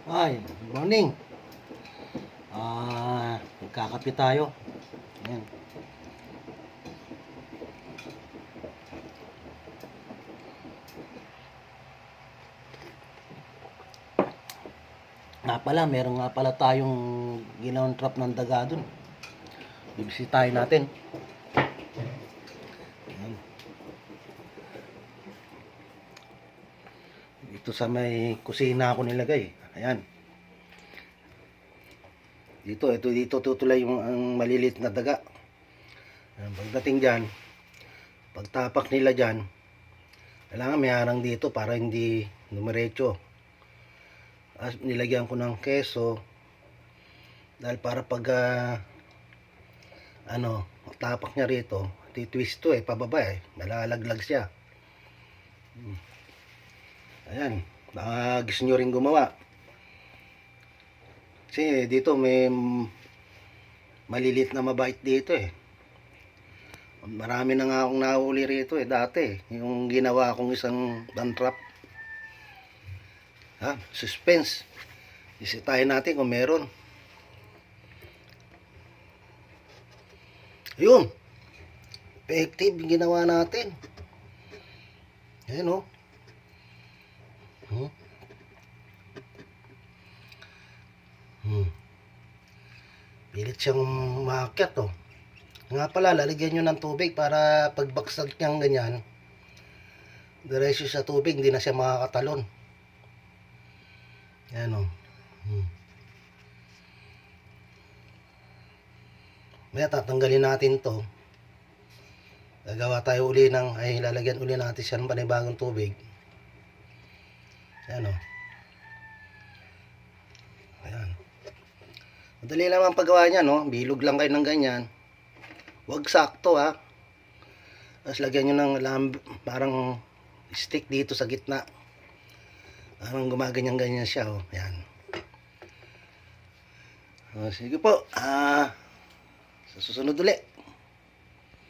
Ay, good morning. Magkakape tayo. Ayan. Meron nga pala tayong ginawang trap ng daga dun. Bibisitahin natin. Ayan. Dito sa may kusina ako nilagay. Ayan. Dito tutulay yung ang malilit na daga. Ayan, pagdating dyan, pagtapak nila dyan, kailangan may harang dito para hindi dumiretso. Nilagyan ko ng keso dahil para pag tapak niya rito, titwist to pababa malalaglag siya. Ayan, baka gusto nyo rin gumawa kasi dito may malilit na mabait dito marami na nga akong nahuli rito dati yung ginawa kong isang land trap. Suspense. Isitahin natin kung meron. Ayun. Effective yung ginawa natin. Ayan Pilit siyang maakyat Nga pala, lalagyan nyo ng tubig para pagbaksak niyang ganyan, diretso sa tubig, hindi na siya makakatalon. Ayan Maya tatanggalin natin to. Gagawa tayo uli lalagyan uli natin siya ng panibagong tubig. Ayan Ayan. Madali lang ang paggawa niya Bilog lang kayo ng ganyan. Huwag sakto Tapos lagyan nyo ng parang stick dito sa gitna. Parang gumaganyan-ganyan siya Ayan. Sige po. Sa susunod ulit.